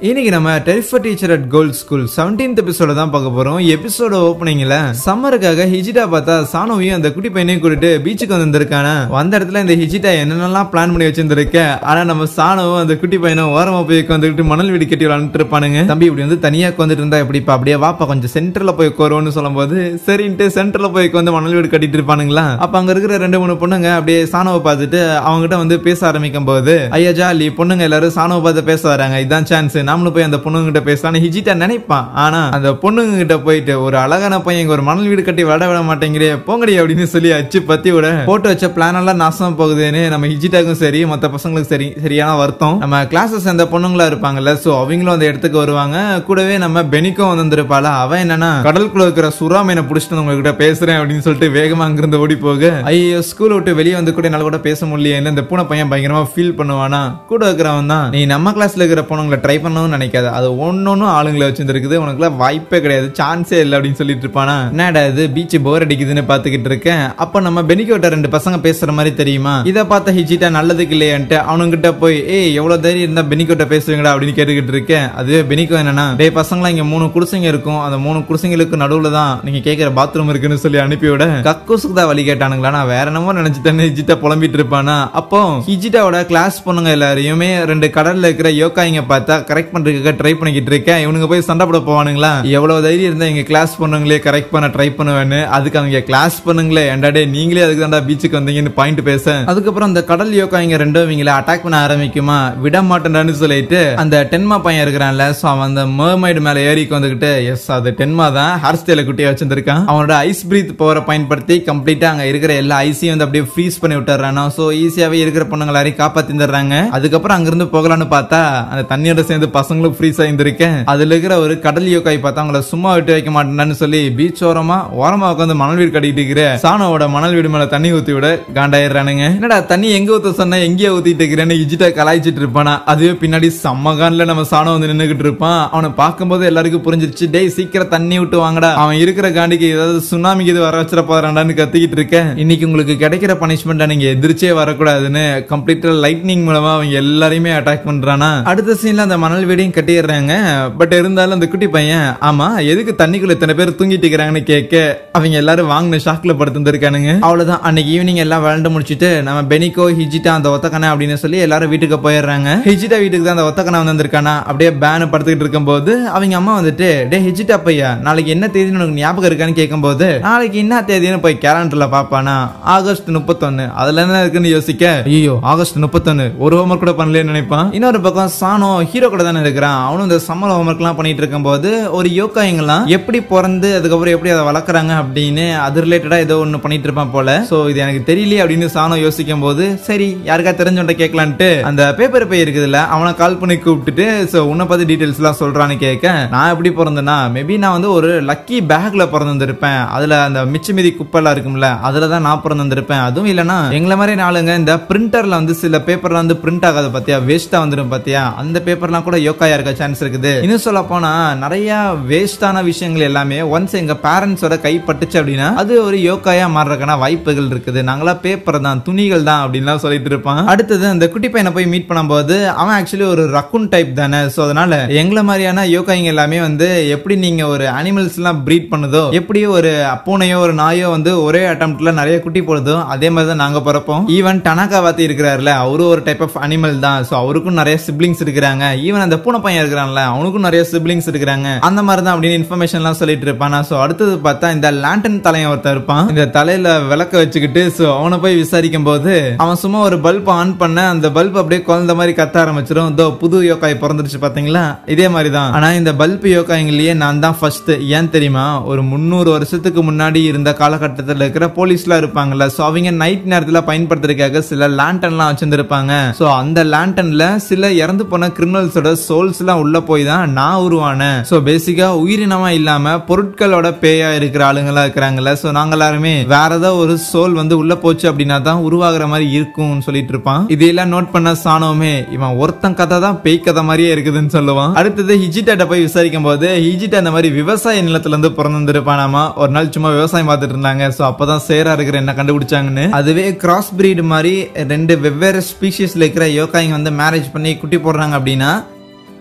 இன்னைக்கு நம்ம terrifier teacher at gold school 17th எபிசோட தான் பார்க்க போறோம். எபிசோட ஓப்பனிங்ல சம்மருக்காக ஹிஜிட்டா பார்த்தா சானோவையும் அந்த குட்டி பையனையும் கூட்டிட்டு பீச்சுக்கு வந்திருக்கான. வந்த இடத்துல இந்த ஹிஜிட்டா என்னென்னலாம் பிளான் பண்ணி வச்சிருந்திருக்க. ஆனா நம்ம சானோவும் அந்த குட்டி பையனும் ஓரமா போய் வந்துட்டு மணல் வீடு கட்டி விளாண்டுட்டு இருப்பானுங்க. தம்பி இப்படி வந்து தனியா வந்துட்டு இருந்தா எப்படிப்பா, அப்படியே வாப்பா கொஞ்சம் சென்டர்ல போய் உட்காருவோம்னு சொல்லும் போது சரின்ட்டு சென்டர்ல போய் வந்து மணல் வீடு கட்டிட்டு இருப்பானுங்களா. அப்ப அங்க இருக்கிற 2-3 பொண்ணுங்க அப்படியே சானோவை பார்த்துட்டு அவங்ககிட்ட வந்து பேச ஆரம்பிக்கும் போது, ஐயா ஜாலி பொண்ணுங்க எல்லாரும் சானோவை பார்த்து பேச வராங்க, இதான் சான்ஸ், நாமளும் போய் அந்த பொண்ணுங்க கிட்ட பேசலாம் ஹிஜிட்டா நினைப்பான். ஆனா அந்த பொண்ணுங்க கிட்ட போயிட்டு ஒரு அழகான பையன் ஒரு மணல் வீடு கட்டி விட மாட்டேங்கிறே போங்கடி அப்படின்னு சொல்லி அச்சு பத்தி விட போட்டு வச்ச பிளான் எல்லாம் நாசமா போகுதுன்னு நம்ம ஹிஜிட்டாக்கும் சரி மத்த பசங்களுக்கும் சரி சரியான வருத்தம். நம்ம கிளாஸஸ் அந்த பொண்ணுங்களா இருப்பாங்கல்ல, சோ அவங்களும் அந்த இடத்துக்கு வருவாங்க. கூடவே நம்ம பெனிக்கும் வந்திருப்பாளா. அவன் என்னன்னா கடலுக்குள்ள இருக்கிற சுறா மீனை பிடிச்சிட்டு உங்ககிட்ட பேசுறேன் அப்படின்னு சொல்லிட்டு வேகமா அங்கிருந்து ஓடி போக, ஐயோ ஸ்கூல் விட்டு வெளியே வந்து கூட என்னால கூட பேச முடியல. இந்த பூனை பையன் பயங்கரமா ஃபீல் பண்ணுவானா. கூட இருக்கிறவன் தான், நீ நம்ம கிளாஸ்ல இருக்கிற பொண்ணுங்களை ட்ரை பண்ணணும்னு நினைக்காது, அது ஒன்னொன்னு ஆளுங்களை வச்சிருக்குது, உனக்குல வாய்ப்பே கிடையாது, சான்ஸே இல்லை அப்படின்னு சொல்லிட்டு இருப்பானா. என்னடா இது பீச் போர் அடிக்குதுன்னு பாத்துக்கிட்டு இருக்கேன். அப்ப நம்ம பெனிக்கோட்ட 2 பசங்க பேசுற மாதிரி தெரியுமா. இதை பார்த்த ஹிஜிட்டா நல்லதுக்கு இல்லையான்ட்டு அவனுங்கிட்ட போய் எவ்வளவு தைரியம் இருந்தா பெனிக்கோட்ட பேசுவீங்களா அப்படின்னு கேட்டுக்கிட்டு இருக்கேன். அதுவே பெனிக்கோ என்னன்னா, டேய் பசங்களா இங்க 3 குடிசைங்க இருக்கும், அந்த 3 குடிசைங்களுக்கு நடுவுல தான் நீங்க கேட்கிற பாத்ரூம் இருக்குன்னு சொல்லி அனுப்பிவிட கக்கூசுக்கு தான் வழி கேட்டானுங்களா. நான் வேற என்னமோ நினைச்சிட்டேன்னு ஹிஜிட்டா புலம்பிட்டு இருப்பானா. அப்போ ஹிஜிட்டாவோட கிளாஸ் பொண்ணுங்க எல்லாரையுமே 2 கடல்ல இருக்கிற யோகாயிங்க பார்த்தா கரெக்ட் பண்றதுக்கு ட்ரை பண்ணிக்கிட்டு இருக்கேன். இவனுங்க போய் சண்டை போட போவானுங்களா. எவ்வளவு தைரியம் இருந்தா எங்க கிளாஸ் பொண்ணுங்களே கரெக்ட் பண்ண ட்ரை பண்ணுவேன்னு. அதுக்கு அவங்க கிளாஸ் பொண்ணுங்களே எண்டாடே நீங்களே அதுக்கு தான்டா பீச்சுக்கு வந்தீங்கன்னு பாயிண்ட் பேச, அதுக்கப்புறம் அந்த கடல் யோகாயிங்க 2 இவங்களை அட்டாக் பண்ண ஆரம்பிக்குமா. விட மாட்டேன்னு சொல்லிட்டு அந்த டென்மா பையன் இருக்கிறான்ல, சோ அவன் அந்த மர்மைடு மேல ஏறிக்கு வந்துகிட்டு, எஸ் அது டென்மா தான் ஹேர் ஸ்டைல குட்டியா வச்சிருக்கான். அவனோட ஐஸ் பிரீத் பவரை பயன்படுத்தி கம்ப்ளீட்டா அங்க இருக்கிற எல்லா ஐஸையும் வந்து அப்படியே ஃப்ரீஸ் பண்ணி விட்டுறானோ. சோ ஈஸியாவே இருக்கிற பொண்ணுங்க எல்லாரையும் காப்பாத்தி தர்றாங்க. அதுக்கப்புறம் அங்கிருந்து போகலான்னு பார்த்தா அந்த தண்ணியோட சேர்ந்து பசங்களும் ஃப்ரீஸ் ஆயிருந்திருக்கேன். அதுல இருக்கிற ஒரு கடல் யோகாய் பார்த்தா அவங்கள சும்மா விட்டு வைக்க மாட்டேன்னு சொல்லி பீச் ஓரமா உட்காந்து மணல் வீடு கட்டிட்டு இருக்கிற சானோவோட மணல் வீடு மேல தண்ணி ஊத்தி விட காண்டாயிடுறானுங்க. என்னடா தண்ணி எங்க ஊத்த சொன்ன எங்கேயே ஊத்திட்டு இருக்கிறேன்னு ஹிஜிட்டா கலாய்ச்சிட்டு இருப்பானா. அதுவே பின்னாடி சம்மகான்ல நம்ம சானோ வந்து நின்னுகிட்டு இருப்பான். அவனை பார்க்கும்போது எல்லாருக்கும் புரிஞ்சிருச்சு, டேய் சீக்கிரம் தண்ணி விட்டு வாங்கடா, அவன் இருக்கிற காண்டிக்கு ஏதாவது சுனாமிக்கு இது வர வச்சிட போறான்டான்னு கத்திக்கிட்டு இருக்கேன். இன்னைக்கு உங்களுக்கு கிடைக்கிற பனிஷ்மெண்டா நீங்க எதிர்ச்சே வரக்கூடாதுன்னு கம்ப்ளீட்டா லைட்னிங் மூலமா அவங்க எல்லாரையுமே அட்டாக் பண்றானா. அடுத்த சீன்ல அந்த மணல் வீடையும் கட்டிடுறாங்க. பட் இருந்தாலும் அந்த குட்டி பையன், ஆமா எதுக்கு தண்ணிக்குள்ள இத்தனை பேர் தூங்கிட்டு இருக்கிறாங்கன்னு கேட்க அவங்க எல்லாரும் வாங்கின ஷாக்ல படுத்துருக்கானுங்க. அவ்வளவுதான் அன்னைக்கு ஈவினிங் எல்லாம் விளையாண்டு முடிச்சுட்டு நம்ம பெனிக்கோ ஹிஜிட்டா அந்த ஒத்தக்கனை அப்படின்னு சொல்லி எல்லாரும் வீட்டுக்கு போயிடுறாங்க. ஹிஜிட்டா வீட்டுக்கு தான் அந்த ஒத்தக்கனை வந்திருக்கானா. அப்படியே பேனு படுத்துக்கிட்டு இருக்கும் போது அவங்க அம்மா வந்துட்டு, டே ஹிஜிட்டா பையா நாளைக்கு என்ன தேதின்னு உனக்கு ஞாபகம் இருக்கான்னு கேட்கும் போது, நாளைக்கு என்ன தேதின்னு போய் கேலண்டர்ல பாப்பானா. ஆகஸ்ட் 31. அதுல என்ன இருக்குன்னு யோசிக்க, ஐயோ ஆகஸ்ட் 31 ஒரு ஹோம்ஒர்க் கூட பண்ணலன்னு நினைப்பான். இன்னொரு பக்கம் சானோ ஹீரோ கூட தானே இருக்கிறான். அவனும் இந்த சம்மர் ஹோம்ஒர்க் எல்லாம் பண்ணிட்டு இருக்கும் போது ஒரு யோகாயிங்கெல்லாம் எப்படி பிறந்து அதுக்கப்புறம் எப்படி அதை வளர்க்குறாங்க அப்படின்னு அது ரிலேட்டடா ஏதோ ஒண்ணு பண்ணிட்டு இருப்பான் போல. சோ இது எனக்கு தெரியலையே அப்படின்னு சானோ யோசிக்கும் போது, சரி யாருக்கா தெரிஞ்சவன்ட்ட கேட்கலான்ட்டு அந்த பேப்பர் பை இருக்குதுல்ல அவனை கால் பண்ணி கூப்பிட்டுட்டு, சோ உன்னை பத்தி டீடைல்ஸ் எல்லாம் சொல்றான்னு கேட்க, நான் எப்படி பிறந்தேன்னா மேபி நான் வந்து ஒரு லக்கி பேக்ல பிறந்திருப்பேன், அதுல அந்த மிச்ச மீதி குப்பெல்லாம் இருக்கும்ல அதுலதான் நான் பிறந்திருப்பேன். அதுவும் இல்லைன்னா எங்களை மாதிரி நாளுங்க இந்த பிரிண்டர்ல வந்து சில பேப்பர்லாம் வந்து பிரிண்ட் ஆகாது பாத்தியா, வேஸ்டா வந்துடும் பாத்தியா, அந்த பேப்பர்லாம் கூட யோகாயா இருக்க சான்ஸ் இருக்குது. இன்னும் சொல்ல போனா நிறைய வேஸ்டான விஷயங்கள் எல்லாமே ஒன்ஸ் எங்க பேரண்ட்ஸோட கை பட்டுச்சு அப்படின்னா அது ஒரு யோகாயா மாறுறதுக்கான வாய்ப்புகள் இருக்குது. நாங்களா பேப்பர் தான் துணிகள் தான் அப்படின்லாம் சொல்லிட்டு இருப்பான். அடுத்தது அந்த குட்டி பையனை போய் மீட் பண்ணும்போது அவன் ஆக்சுவலி ஒரு ரக்குன் டைப் தானே. சோ அதனால எங்களை மாதிரியான யோகாயிங்க எல்லாமே வந்து எப்படி நீங்க ஒரு அனிமல்ஸ் எல்லாம் பிரீட் பண்ணுதோ, எப்படி ஒரு பூனையோ ஒரு நாயோ வந்து ஒரே அட்டம்ப்ட்ல நிறைய குட்டி போடுதோ அதே மாதிரி தான் நாங்க பிறப்போம். ஈவன் டனாகாவாத்தி இருக்கிறாருல அவரு ஒரு டைப் ஆஃப் அனிமல் தான். சோ அவருக்கும் நிறைய சிப்ளிங்ஸ் இருக்கிறாங்க. ஈவன் அந்த பூனை பையன் இருக்கிறான்ல அவனுக்கும் நிறைய சிப்ளிங்ஸ் இருக்கிறாங்க. அந்த மாதிரி தான் அப்படின்னு இன்ஃபர்மேஷன் எல்லாம் சொல்லிட்டு இருப்பானா. சோ அடுத்தது பார்த்தா இந்த லேண்டன் தலையன் ஒருத்தர் இருப்பான். இந்த தலையில விளக்க வச்சுக்கிட்டு சோ அவனை போய் விசாரிக்கும் போது அவன் சும்மா ஒரு பல்ப் ஆன் பண்ண அந்த பல்ப் அப்படியே குழந்தை மாதிரி கத்த ஆரம்பிச்சிடும். இதோ புது யோகாய் பிறந்துருச்சு பாத்தீங்களா, இதே மாதிரி தான். ஆனா இந்த பல்ப் யோகாயிலேயே நான் தான் ஃபர்ஸ்ட். ஏன் தெரியுமா, ஒரு 300 வருஷத்துக்கு முன்னாடி இருந்த காலகட்டத்தில் இருக்கிற போலீஸ்லாம் இருப்பாங்கல்ல, சோ அவங்க நைட் நேரத்துல பயன்படுத்துறதுக்காக சில லேண்டன்லாம் வச்சிருந்திருப்பாங்க. சோ அந்த லேண்டன்ல சில இறந்து போன கிரிமினல்ஸோட சோல்ஸ் எல்லாம் உள்ள போய் தான் நான் உருவானேன். சோ பேசிக்கா உயிரினமா இல்லாம பொருட்களோட பேயா இருக்கிற ஆளுங்களா இருக்கிறாங்கல்ல. சோ நாங்க எல்லாருமே வேற ஏதாவது ஒரு சோல் வந்து உள்ள போச்சு அப்படின்னா தான் உருவாகிற மாதிரி இருக்கும்னு சொல்லிட்டு இருப்பான். இதெல்லாம் நோட் பண்ண சானோமே இவன் ஒருத்தன் கதை தான் பேய் கதை மாதிரியே இருக்குதுன்னு சொல்லுவான். அடுத்தது ஹிஜிட்டாட்ட போய் விசாரிக்கும் போது ஹிஜிட்டா அந்த மாதிரி விவசாய நிலத்துல இருந்து பிறந்திருப்பானாமா. ஒரு நாள் சும்மா விவசாயம் பார்த்துட்டு இருந்தாங்க. சோ அப்பதான் சேரா இருக்கிற என்ன கண்டுபிடிச்சாங்கன்னு. அதுவே கிராஸ் பிரீட் மாதிரி 2 வெவ்வேறு ஸ்பீஷிஸ்ல இருக்கிற யோகாய்ங்க வந்து மேரேஜ் பண்ணி குட்டி போடுறாங்க அப்படின்னா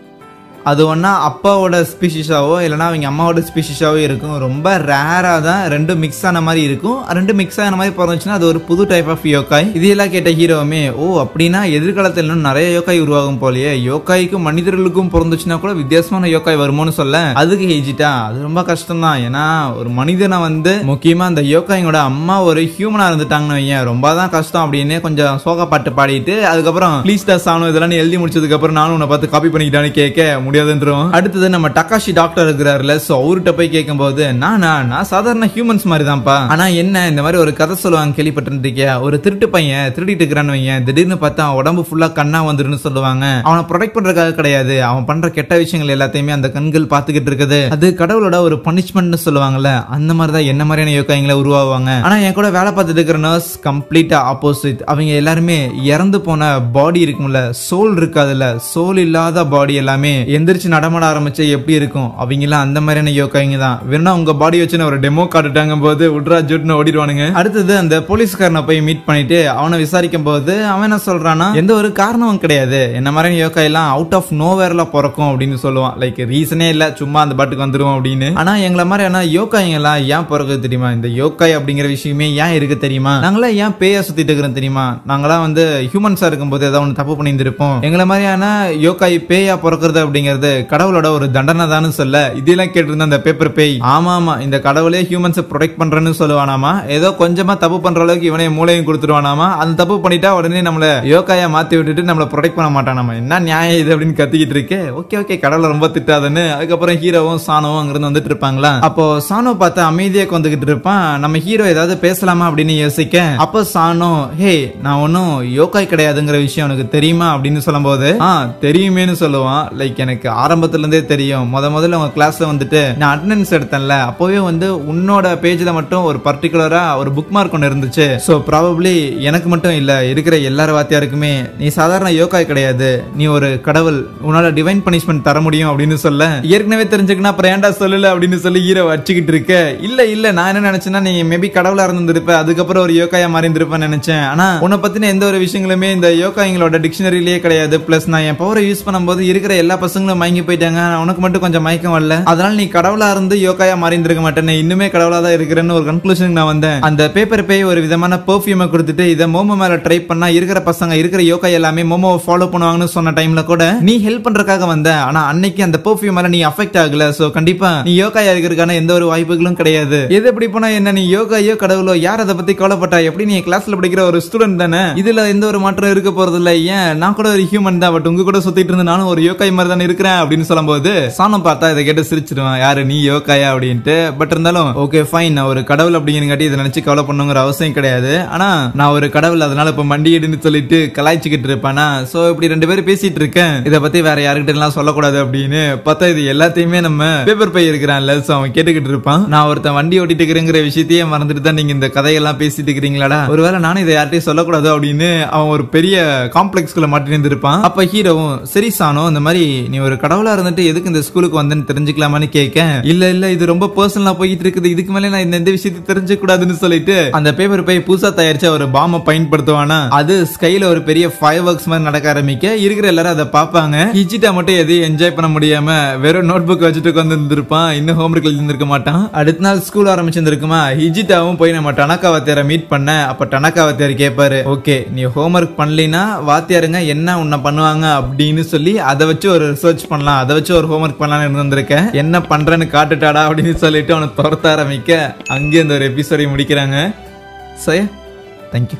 அது ஒன்னா அப்பாவோட ஸ்பீஷிஸாவோ இல்லைனா அவங்க அம்மாவோட ஸ்பீஷிஸாவோ இருக்கும். ரொம்ப ரேரா தான் 2 மிக்ஸ் ஆன மாதிரி இருக்கும். 2 மிக்ஸ் ஆன மாதிரி பிறந்துச்சுன்னா அது ஒரு புது டைப் ஆஃப் யோகாய். இதெல்லாம் கேட்ட ஹீரோவுமே ஓ அப்படின்னா எதிர்காலத்தில் இன்னும் நிறைய யோகாய் உருவாகும் போலயே, யோகாய்க்கும் மனிதர்களுக்கும் பிறந்துச்சுன்னா கூட வித்தியாசமான யோகாய் வருமோன்னு சொல்ல அதுக்கு ஹிஜிட்டா அது ரொம்ப கஷ்டம் தான். ஏன்னா ஒரு மனிதனை வந்து முக்கியமா அந்த யோகாயோட அம்மா ஒரு ஹியூமனா இருந்துட்டாங்கன்னு வையன் ரொம்ப தான் கஷ்டம் அப்படின்னு கொஞ்சம் சோக பாட்டு பாடிட்டு அதுக்கப்புறம் ப்ளீஸ் டா சானு இதெல்லாம் எழுதி முடிச்சதுக்கு அப்புறம் நானும் உன்னை பார்த்து காப்பி பண்ணிக்கிட்டான்னு கேட்க முடியாதுன்றோம். அடுத்தது நம்ம டக்காஷி டாக்டர் இருக்கிறாருல. சோ அவர்கிட்ட போய் கேட்கும் போது நான் சாதாரண ஹியூமன்ஸ் மாதிரி தான்ப்பா. ஆனா என்ன இந்த மாதிரி ஒரு கதை சொல்லுவாங்க கேள்விப்பட்டிருக்கீங்க. ஒரு திருட்டு பையன் திருடிட்டு இருக்கிறான்னு வையன் திடீர்னு பார்த்தா உடம்பு ஃபுல்லா கண்ணா வந்துருன்னு சொல்லுவாங்க. அவனை ப்ரொடெக்ட் பண்றதுக்காக கிடையாது, அவன் பண்ற கெட்ட விஷயங்கள் எல்லாத்தையுமே அந்த கண்கள் பாத்துக்கிட்டு இருக்குது. அது கடவுளோட ஒரு பனிஷ்மெண்ட் சொல்லுவாங்கல்ல. அந்த மாதிரிதான் என்ன மாதிரியான யோகாய்களை உருவாவாங்க. ஆனா என் கூட வேலை பார்த்துட்டு இருக்கிற நர்ஸ் கம்ப்ளீட்டா ஆப்போசிட். அவங்க எல்லாருமே இறந்து போன பாடி இருக்கும்ல, சோல் இருக்காதுல்ல, சோல் இல்லாத பாடி எல்லாமே எந்திரிச்சு நடமாட ஆரம்பிச்சு எப்படி இருக்கும் அவங்க எல்லாம் அந்த மாதிரியான யோகாய்ங்க தான். வேணா உங்க பாடி வச்சு ஒரு டெமோ காட்டுட்டாங்க போது உட்ரா ஜுட்னு ஓடிடுவானுங்க. அடுத்தது அந்த போலீஸ்காரனை போய் மீட் பண்ணிட்டு அவனை விசாரிக்கும் போது அவன் என்ன சொல்றான்னா எந்த ஒரு காரணமும் கிடையாது, என்ன மாதிரியான யோகாய் எல்லாம் அவுட் ஆஃப் நோவேர்ல பிறக்கும் அப்படின்னு சொல்லுவான். லைக் ரீசனே இல்ல, சும்மா அந்த பாட்டுக்கு வந்துருவோம் அப்படின்னு. ஆனா எங்களை மாதிரியான யோகாய்ங்க எல்லாம் ஏன் பிறகுது தெரியுமா? இந்த யோகாய் அப்படிங்கிற விஷயமே ஏன் இருக்கு தெரியுமா? நாங்களாம் ஏன் பேயா சுத்திட்டு இருக்கிறோம் தெரியுமா? நாங்களாம் வந்து ஹியூமன்ஸா இருக்கும் போது ஏதாவது ஒன்று தப்பு பண்ணியிருந்திருப்போம். எங்களை மாதிரியான யோகாய் பேயா பிறக்கிறது அப்படிங்கிறது கடவுளோட ஒரு தண்டனை தான் சொல்ல இதெல்லாம் கேட்டிருந்த அந்த பேப்பர் பேய் ஆமா இந்த கடவுளே ஹியூமன்ஸை ப்ரொடெக்ட் பண்றேன்னு சொல்லுவானாமா. ஏதோ கொஞ்சமா தப்பு பண்ற அளவுக்கு இவனே மூளையும் கொடுத்துருவானாமா. அந்த தப்பு பண்ணிட்டா உடனே நம்மள யோகாயா மாத்தி விட்டுட்டு நம்மள ப்ரொடெக்ட் பண்ண மாட்டானாமா. என்ன நியாயம் இது அப்படின்னு கத்திக்கிட்டு இருக்கு. ஓகே கடவுளை ரொம்ப திட்டாதுன்னு. அதுக்கப்புறம் ஹீரோவும் சானோவும் அங்கிருந்து வந்துட்டு இருப்பாங்களா. அப்போ சானோ பார்த்து அமைதியா வந்துகிட்டு இருப்பான். நம்ம ஹீரோ ஏதாவது பேசலாமா அப்படின்னு யோசிக்க அப்போ சானோ ஹே நான் ஒன்னும் யோகாய் கிடையாதுங்கிற விஷயம் உனக்கு தெரியுமா அப்படின்னு சொல்லும் போது தெரியுமேன்னு சொல்லுவான். லைக் எனக்கு ஆரம்பத்துல இருந்தே தெரியும். முதல்ல உங்க கிளாஸ்ல வந்துட்டு நான் அட்டெண்டன்ஸ் எடுத்தேன்ல, அப்பவே வந்து உன்னோட பேஜ்ல மட்டும் ஒரு பர்டிகுலரா ஒரு புக் மார்க் ஒன்று இருந்துச்சு. சோ ப்ராபப்ளி எனக்கு மட்டும் இல்ல இருக்கிற எல்லார வாத்தியாருக்குமே நீ சாதாரண யோகாய் கிடையாது, நீ ஒரு கடவுள், உன்னால டிவைன் பனிஷ்மெண்ட் தர முடியும் அப்படின்னு சொல்ல ஏற்கனவே தெரிஞ்சுக்கணும் அப்புறம் ஏன்டா சொல்லல அப்படின்னு சொல்லி ஹீரோ அடிச்சுக்கிட்டு இருக்க. இல்ல நான் என்ன நினைச்சேன்னா நீ மேபி கடவுளா இருந்திருப்ப, அதுக்கப்புறம் ஒரு யோகாயா மாறி இருந்திருப்பேன்னு நினைச்சேன். ஆனா உன்னை பத்தின எந்த ஒரு விஷயங்களுமே இந்த யோகாய்களோட டிக்ஷனரியிலேயே கிடையாது. பிளஸ் நான் என் பவரை யூஸ் பண்ணும்போது இருக்கிற எல்லா பசங்களும் மயங்கி போயிட்டாங்க, உனக்கு மட்டும் கொஞ்சம் மயக்கம் வரல, அதனால நீ கடவுளா இருந்து யோகாயா மாறி இருந்திருக்க மாட்டேன், இன்னுமே கடவுளா தான் இருக்கிறேன்னு ஒரு கன்க்ளூஷனுக்கு நான் வந்தேன். அந்த பேப்பர் பேய் ஒரு விதமான பெர்ஃபியூமை கொடுத்துட்டு இதை மோமோ மேல ட்ரை பண்ணா இருக்கிற பசங்க இருக்கிற யோகாய் எல்லாமே மோமோவை ஃபாலோ பண்ணுவாங்கன்னு சொன்ன டைம்ல கூட நீ ஹெல்ப் பண்றதுக்காக வந்த. ஆனா அன்னைக்கு அந்த பெர்ஃபியூம் மேல நீ அஃபெக்ட் ஆகல. சோ கண்டிப்பா நீ யோகாயா இருக்கிறதுக்கான எந்த ஒரு வாய்ப்புகளும் கிடையாது. எது எப்படி போனா என்ன, நீ யோகாயோ கடவுளோ யார் அதை பத்தி கவலைப்பட்டா? எப்படி நீ கிளாஸ்ல படிக்கிற ஒரு ஸ்டூடெண்ட் தானே, இதுல எந்த ஒரு மாற்றம் இருக்க போறது இல்ல. ஏன் நான் கூட ஒரு ஹியூமன் தான், பட் உங்க கூட சுத்திட்டு இருந்து நானும் ஒரு யோகாய் மாதிரி தானே இருக்கிறேன் அப்படின்னு சொல்லும் போது சானம் பார்த்தா இதை கேட்டு சிரிச்சிருவான். யாரு நீ யோகாயா அப்படின்ட்டு. பட் இருந்தாலும் ஓகே ஃபைன், நான் ஒரு கடவுள் அப்படிங்கிறங்காட்டி இதை நினைச்சு கவலை பண்ணுங்கிற அவசியம் கிடையாது. ஆனா நான் ஒரு கடவுள், அதனால இப்ப மண்டியிடுன்னு சொல்லிட்டு கலாய்ச்சிக்கிட்டு இருப்பானா. சோ இப்படி 2 பேரும் பேசிட்டு இருக்கேன், இதை பத்தி வேற யாருக்கிட்ட எல்லாம் சொல்லக்கூடாது அப்படின்னு பார்த்தா இது எல்லாத்தையுமே நம்ம பேப்பர் பை இருக்கிறான்ல, சோ அவன் கேட்டுக்கிட்டு இருப்பான். நான் ஒருத்தன் வண்டி ஓட்டிட்டு இருக்கிறேங்கிற விஷயத்தையே மறந்துட்டு தான் நீங்க இந்த கதையெல்லாம் பேசிட்டு இருக்கிறீங்களாடா, ஒருவேளை நானும் இதை யார்ட்டையும் சொல்லக்கூடாது அப்படின்னு அவன் ஒரு பெரிய காம்ப்ளெக்ஸ்குள்ள மாட்டி இருப்பான். அப்ப ஹீரோவும் சரி சானோ இந்த மாதிரி நீ ஒரு கடவுளா இருந்துட்டு எதுக்கு இந்த ஸ்கூலுக்கு வந்தேன்னு தெரிஞ்சுக்கலாமான்னு கேட்க இல்ல இது ரொம்ப பர்சனலா போயிட்டு இருக்குது, இதுக்கு மேல நான் இந்த விஷயத்தை தெரிஞ்சுக்க கூடாதுன்னு சொல்லிட்டு அந்த பேப்பர் பை புதுசா தயாரிச்ச ஒரு பாம்பை பயன்படுத்துவானா. அது ஸ்கைல ஒரு பெரிய ஃபயர் ஒர்க்ஸ் மாதிரி நடக்க ஆரம்பிக்க இருக்கிற எல்லாரும் அதை பார்ப்பாங்க. ஹிஜிட்டா மட்டும் எதையும் என்ஜாய் பண்ண முடியாம வெறும் நோட் புக் வச்சுட்டு வந்து இருந்திருப்பான், இன்னும் ஹோம்ஒர்க் எழுதிருக்க மாட்டான். அடுத்த நாள் ஸ்கூல் ஆரம்பிச்சிருக்குமா, ஹிஜிட்டாவும் போய் நம்ம டனக்கா வாத்தியாரை மீட் பண்ண. அப்ப டனக்கா வாத்தியார் கேட்பாரு, ஓகே நீ ஹோம்ஒர்க் பண்ணலினா வாத்தியாருங்க என்ன உன்னை பண்ணுவாங்க அப்படின்னு சொல்லி அதை வச்சு ஒரு ரிசர்ச் பண்ணலாம், அதை வச்சு ஒரு ஹோம்ஒர்க் பண்ணலாம்னு இருந்திருக்கேன், என்ன பண்றேன்னு காட்டுட்டாடா அப்படின்னு சொல்லிட்டு அவனை துரத்த ஆரம்பிக்க அங்கே இந்த ஒரு எபிசோடை முடிக்கிறாங்க. சரி, தேங்க்யூ.